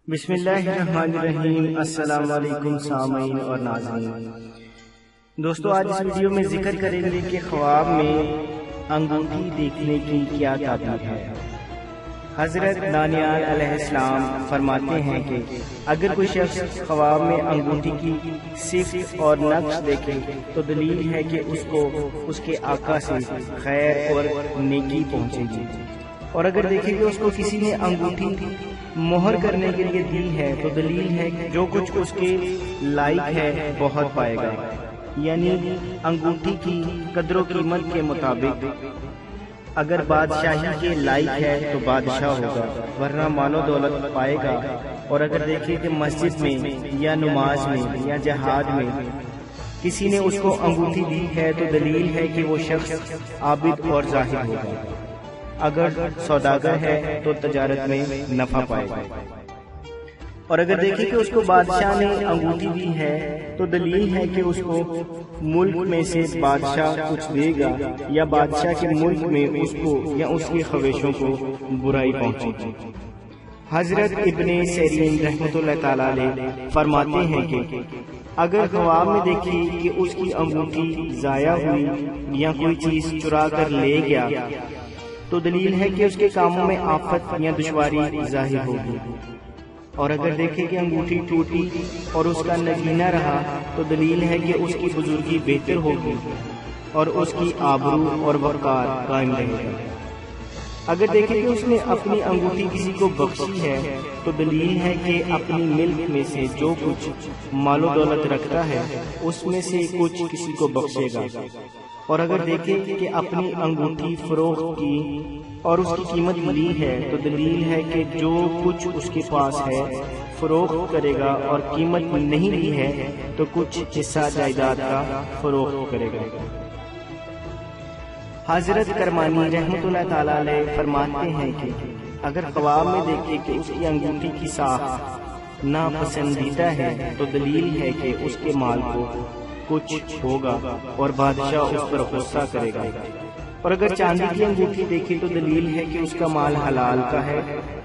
بسم اللہ الرحمن الرحیم۔ السلام علیکم سامعین اور ناظرین۔ دوستو، آج اس ویڈیو میں ذکر کریں گے کہ خواب میں انگوٹھی دیکھنے کی کیا تعبیر ہے۔ حضرت دانیال علیہ السلام فرماتے ہیں کہ اگر کوئی شخص خواب میں انگوٹھی کی صفت اور نقش دیکھے تو دلیل ہے کہ اس کو اس کے آقا سے خیر اور نیکی پہنچے گی، اور اگر دیکھے کہ اس کو کسی نے انگوٹھی مہر کرنے کے لیے دی ہے تو دلیل ہے کہ جو کچھ اس کے لائق ہے بہت پائے گا، یعنی انگوٹھی کی قدر و قیمت کے مطابق اگر بادشاہی کے لائق ہے تو بادشاہ ہوگا، ورنہ مال و دولت پائے گا۔ اور اگر دیکھے کہ مسجد میں یا نماز میں یا جہاد میں کسی نے اس کو انگوٹھی دی ہے تو دلیل ہے کہ وہ شخص عابد اور زاہد ہوگا۔ اگر سوداگر ہے تو تجارت میں نفع پائے گا، اور اگر دیکھیں کہ اس کو بادشاہ نے انگوٹھی دی ہے تو دلیل ہے کہ اس کو ملک میں سے بادشاہ کچھ دے گا، یا بادشاہ کے ملک میں اس کو یا اس کی خویشوں کو برائی پہنچے گی۔ حضرت ابن سیرین رحمۃ اللہ تعالی علیہ فرماتے ہیں کہ اگر خواب میں دیکھے کہ اس کی انگوٹھی ضائع ہوئی یا کوئی چیز چرا کر لے گیا تو دلیل ہے کہ اس کے کاموں میں آفت یا دشواری ظاہر ہوگی، اور اگر دیکھے کہ انگوٹھی ٹوٹی اور اس کا نگینہ رہا تو دلیل ہے کہ اس کی بزرگی بہتر ہوگی اور اس کی آبرو اور وقار قائم رہے گا۔ اگر دیکھے کہ اس نے اپنی انگوٹھی کسی کو بخشی ہے تو دلیل ہے کہ اپنی ملک میں سے جو کچھ مال و دولت رکھتا ہے اس میں سے کچھ کسی کو بخشے گا، اور اگر دیکھے کہ اپنی انگوٹھی فروخت کی اور اس کی قیمت لی ہے تو دلیل ہے کہ جو کچھ اس کے پاس ہے فروخت کرے گا، اور قیمت نہیں لی ہے تو کچھ حصہ جائیداد کا فروخت کرے گا۔ حضرت کرمانی رحمۃ اللہ تعالی علیہ فرماتے ہیں کہ اگر خواب میں دیکھے کہ اس کی انگوٹھی کی ساخت ناپسندیدہ ہے تو دلیل ہے کہ اس کے مال کو کچھ ہوگا اور بادشاہ اس پر غصہ کرے گا، اور اگر چاندی کی انگوٹھی دیکھے تو دلیل ہے کہ اس کا مال حلال کا ہے،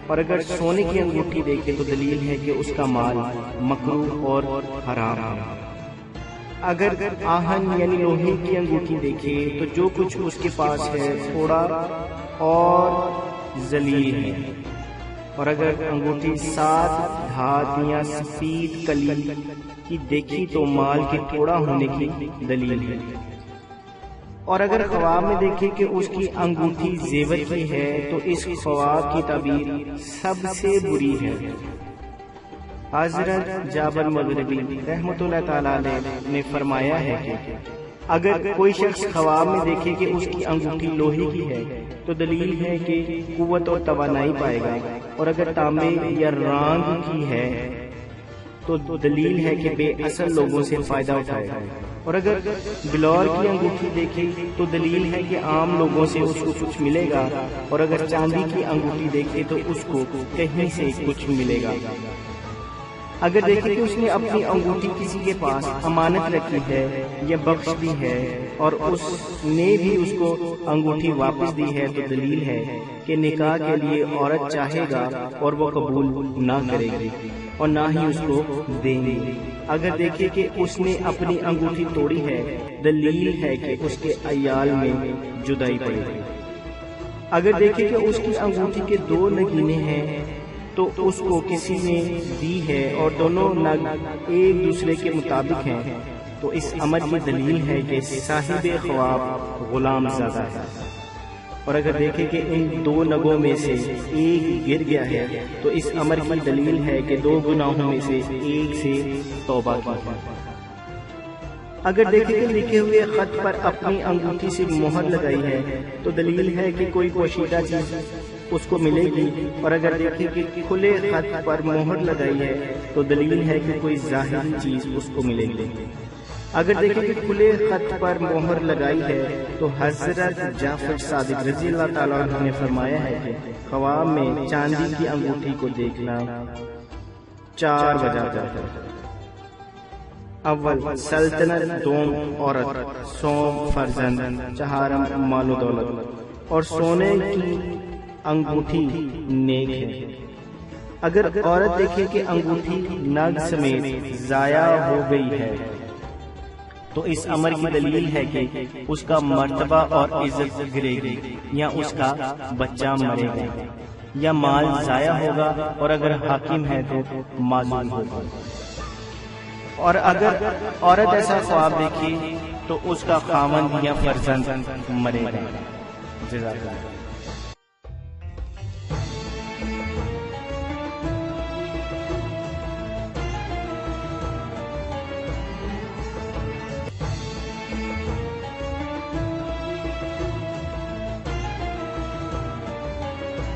اور اگر سونے کی انگوٹھی دیکھے تو دلیل ہے کہ اس کا مال مکروہ اور حرام ہے۔ اگر آہن یعنی لوہے کی انگوٹھی دیکھے تو جو کچھ اس کے پاس ہے تھوڑا اور ذلیل ہے، اور اگر انگوٹھی 7 دھات یا سفید کلی کی دیکھی تو مال کے تھوڑا ہونے کی دلیل ہے، اور اگر خواب میں دیکھے کہ اس کی انگوٹھی زیور کی ہے تو اس خواب کی تعبیر سب سے بری ہے۔ حضرت جابر مغربی رحمۃ اللہ تعالی علیہ نے فرمایا ہے کہ اگر کوئی شخص خواب میں دیکھے کہ اس کی انگوٹھی لوہے کی ہے تو دلیل ہے کہ قوت اور توانائی پائے گا، اور اگر تانبے یا رانگ کی ہے تو دلیل ہے کہ بے اصل لوگوں سے فائدہ اٹھائے گا، اور اگر بلور کی انگوٹھی دیکھے تو دلیل ہے کہ عام لوگوں سے اس کو کچھ ملے گا، اور اگر چاندی کی انگوٹھی دیکھے تو اس کو کہیں سے کچھ ملے گا۔ اگر دیکھے کہ اس نے اپنی انگوٹھی کسی کے پاس امانت رکھی ہے یا بخش دی ہے اور اس نے بھی اس کو انگوٹھی واپس دی ہے تو دلیل ہے کہ نکاح کے لیے عورت چاہے گا اور وہ قبول نہ کرے گی اور نہ ہی اس کو دیں گے۔ اگر دیکھے کہ اس نے اپنی انگوٹھی توڑی ہے دلیل ہے کہ اس کے عیال میں جدائی پڑے گی۔ اگر دیکھے کہ اس کی انگوٹھی کے 2 نگینے ہیں تو اس کو کسی نے دی ہے اور دونوں نگ ایک دوسرے کے مطابق ہیں تو اس امر کی دلیل ہے کہ صاحب خواب غلام زادہ ہے، اور اگر دیکھے کہ ان 2 نگوں میں سے ایک گر گیا ہے تو اس امر کی دلیل ہے کہ 2 گناہوں میں سے ایک سے توبہ کی ہے۔ اگر دیکھے کہ لکھے ہوئے خط پر اپنی انگوٹھی سے مہر لگائی ہے تو دلیل ہے کہ کوئی پوشیدہ چیز اس کو ملے گی، اور اگر دیکھے کہ کھلے خط پر مہر لگائی ہے تو دلیل ہے کہ کوئی ظاہری چیز اس کو ملے گی۔ اگر دیکھے کہ کھلے خط پر مہر لگائی ہے تو حضرت جعفر صادق رضی اللہ تعالیٰ عنہ نے فرمایا ہے کہ خواب میں چاندی کی انگوٹھی کو دیکھنا 4 وجہ ہے۔ اول سلطنت، دوم عورت، سوم فرزند، چہارم مال و دولت، اور سونے کی انگوٹھی نیک ہے۔ اگر عورت دیکھے کہ انگوٹھی نگ سمیت ضائع ہو گئی ہے تو اس امر کی دلیل ہے کہ اس کا مرتبہ اور عزت گرے گی، یا اس کا بچہ مرے گا، یا مال ضائع ہوگا، اور اگر حاکم ہے تو معذور ہوگا۔ اور اگر عورت ایسا خواب دیکھے تو اس کا خاوند یا فرزند مرے گا۔ جزاک اللہ۔